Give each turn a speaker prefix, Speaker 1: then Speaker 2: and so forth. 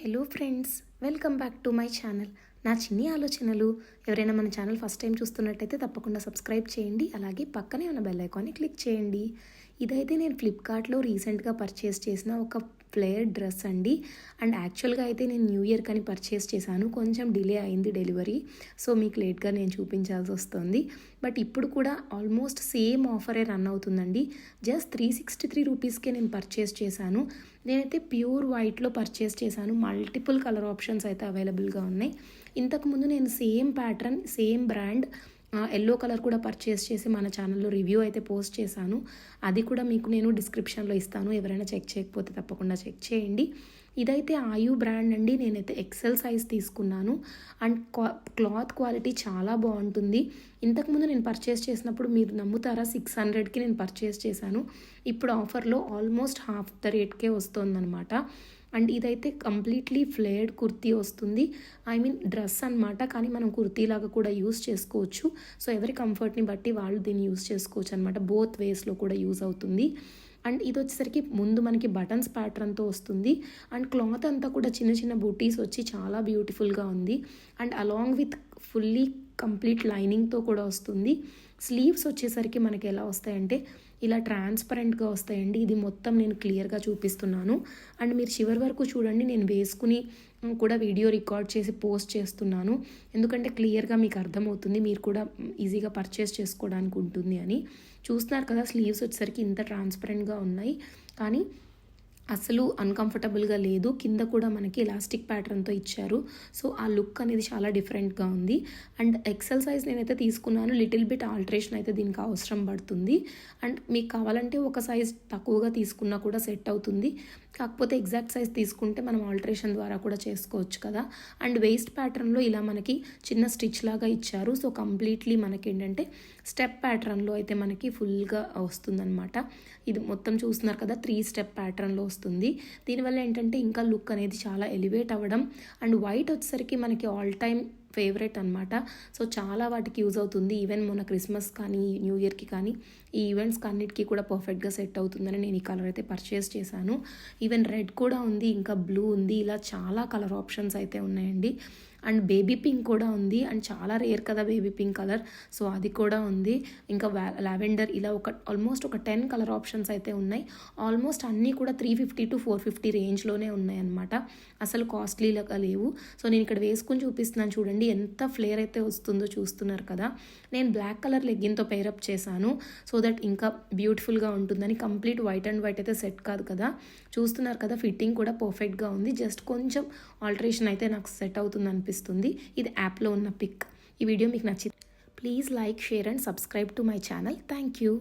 Speaker 1: Hello friends, welcome back to my channel. నా చిన్ని ఆలోచనలు. ఎవరైనా మన ఛానల్ ఫస్ట్ టైం చూస్తున్నట్టయితే తప్పకుండా సబ్స్క్రైబ్ చేయండి. అలాగే పక్కనే ఉన్న బెల్ ఐకాన్ని క్లిక్ చేయండి. ఇదైతే నేను ఫ్లిప్కార్ట్లో రీసెంట్గా పర్చేస్ చేసిన ఒక ఫ్లేర్ డ్రెస్ అండి. అండ్ యాక్చువల్గా అయితే నేను న్యూ ఇయర్ కానీ పర్చేస్ చేశాను. కొంచెం డిలే అయింది డెలివరీ, సో మీకు లేట్గా నేను చూపించాల్సి వస్తుంది. బట్ ఇప్పుడు కూడా ఆల్మోస్ట్ సేమ్ ఆఫరే రన్ అవుతుందండి. జస్ట్ 363 రూపీస్కే నేను పర్చేస్ చేశాను. నేనైతే ప్యూర్ వైట్లో పర్చేస్ చేశాను. మల్టిపుల్ కలర్ ఆప్షన్స్ అయితే అవైలబుల్గా ఉన్నాయి. ఇంతకుముందు నేను same pattern, same brand, yellow colour కూడా పర్చేస్ చేసి మన ఛానల్లో రివ్యూ అయితే పోస్ట్ చేశాను. అది కూడా మీకు నేను డిస్క్రిప్షన్లో ఇస్తాను. ఎవరైనా చెక్ చేయకపోతే తప్పకుండా చెక్ చేయండి. ఇదైతే ఆయు బ్రాండ్ అండి. నేనైతే ఎక్సెల్ సైజ్ తీసుకున్నాను. అండ్ క్లాత్ క్వాలిటీ చాలా బాగుంటుంది. ఇంతకుముందు నేను పర్చేస్ చేసినప్పుడు మీరు నమ్ముతారా, 600కి నేను పర్చేస్ చేశాను. ఇప్పుడు ఆఫర్లో ఆల్మోస్ట్ హాఫ్ ద రేట్కే వస్తుందన్నమాట. అండ్ ఇదైతే కంప్లీట్లీ ఫ్లేర్డ్ కుర్తీ వస్తుంది. ఐ మీన్ డ్రెస్ అనమాట, కానీ మనం కుర్తీలాగా కూడా యూస్ చేసుకోవచ్చు. సో ఎవరి కంఫర్ట్ని బట్టి వాళ్ళు దీన్ని యూస్ చేసుకోవచ్చు అనమాట. బోత్ వేస్లో కూడా యూజ్ అవుతుంది. అండ్ ఇది వచ్చేసరికి ముందు మనకి బటన్స్ ప్యాటర్న్తో వస్తుంది. అండ్ క్లాత్ అంతా కూడా చిన్న చిన్న బూటీస్ వచ్చి చాలా బ్యూటిఫుల్గా ఉంది. And along with fully complete లైనింగ్తో కూడా వస్తుంది. స్లీవ్స్ వచ్చేసరికి మనకి ఎలా వస్తాయంటే ఇలా ట్రాన్స్పరెంట్గా వస్తాయండి. ఇది మొత్తం నేను క్లియర్గా చూపిస్తున్నాను. అండ్ మీరు చివరి వరకు చూడండి. నేను వేసుకుని కూడా వీడియో రికార్డ్ చేసి పోస్ట్ చేస్తున్నాను, ఎందుకంటే క్లియర్గా మీకు అర్థమవుతుంది, మీరు కూడా ఈజీగా పర్చేస్ చేసుకోవడానికి ఉంటుంది అని. చూస్తున్నారు కదా, స్లీవ్స్ వచ్చేసరికి ఇంత ట్రాన్స్పరెంట్గా ఉన్నాయి, కానీ అసలు అన్కంఫర్టబుల్గా లేదు. కింద కూడా మనకి ఎలాస్టిక్ ప్యాటర్న్తో ఇచ్చారు. సో ఆ లుక్ అనేది చాలా డిఫరెంట్గా ఉంది. అండ్ ఎక్సెల్ సైజ్ నేనైతే తీసుకున్నాను. లిటిల్ బిట్ ఆల్టరేషన్ అయితే దీనికి అవసరం పడుతుంది. అండ్ మీకు కావాలంటే ఒక సైజ్ తక్కువగా తీసుకున్నా కూడా సెట్ అవుతుంది. కాకపోతే ఎగ్జాక్ట్ సైజ్ తీసుకుంటే మనం ఆల్టరేషన్ ద్వారా కూడా చేసుకోవచ్చు కదా. అండ్ వేస్ట్ ప్యాటర్న్లో ఇలా మనకి చిన్న స్టిచ్ లాగా ఇచ్చారు. సో కంప్లీట్లీ మనకి ఏంటంటే స్టెప్ ప్యాటర్న్లో అయితే మనకి ఫుల్గా వస్తుందన్నమాట. ఇది మొత్తం చూస్తున్నారు కదా, 3 స్టెప్ ప్యాటర్న్లో వస్తుంది. దీనివల్ల ఏంటంటే ఇంకా లుక్ అనేది చాలా ఎలివేట్ అవ్వడం. అండ్ వైట్ వచ్చేసరికి మనకి ఆల్ టైమ్ ఫేవరెట్ అనమాట. సో చాలా వాటికి యూజ్ అవుతుంది. ఈవెన్ మొన్న క్రిస్మస్ కానీ న్యూ ఇయర్కి కానీ ఈ ఈవెంట్స్కి అన్నిటికీ కూడా పర్ఫెక్ట్గా సెట్ అవుతుందని నేను ఈ కలర్ అయితే పర్చేస్ చేశాను. ఈవెన్ రెడ్ కూడా ఉంది, ఇంకా బ్లూ ఉంది, ఇలా చాలా కలర్ ఆప్షన్స్ అయితే ఉన్నాయండి. అండ్ బేబీ పింక్ కూడా ఉంది. అండ్ చాలా రేర్ కదా బేబీ పింక్ కలర్, సో అది కూడా ఉంది. ఇంకా లావెండర్, ఇలా ఆల్మోస్ట్ ఒక 10 కలర్ ఆప్షన్స్ అయితే ఉన్నాయి. ఆల్మోస్ట్ అన్నీ కూడా 350 to 450 రేంజ్లోనే ఉన్నాయి అనమాట. అసలు కాస్ట్లీలాగా లేవు. సో నేను ఇక్కడ వేసుకుని చూపిస్తున్నాను చూడండి, ఎంత ఫ్లేర్ అయితే వస్తుందో చూస్తున్నారు కదా. నేను బ్లాక్ కలర్ లెగ్గిన్తో పేరప్ చేశాను, సో దట్ ఇంకా బ్యూటిఫుల్గా ఉంటుందని. కంప్లీట్ వైట్ అండ్ వైట్ అయితే సెట్ కాదు కదా. చూస్తున్నారు కదా, ఫిట్టింగ్ కూడా పర్ఫెక్ట్గా ఉంది. జస్ట్ కొంచెం ఆల్టరేషన్ అయితే నాకు సెట్ అవుతుంది అనిపిస్తుంది. ఇది యాప్లో ఉన్న పిక్. ఈ వీడియో మీకు నచ్చింది, please like, share and subscribe to my channel. Thank you.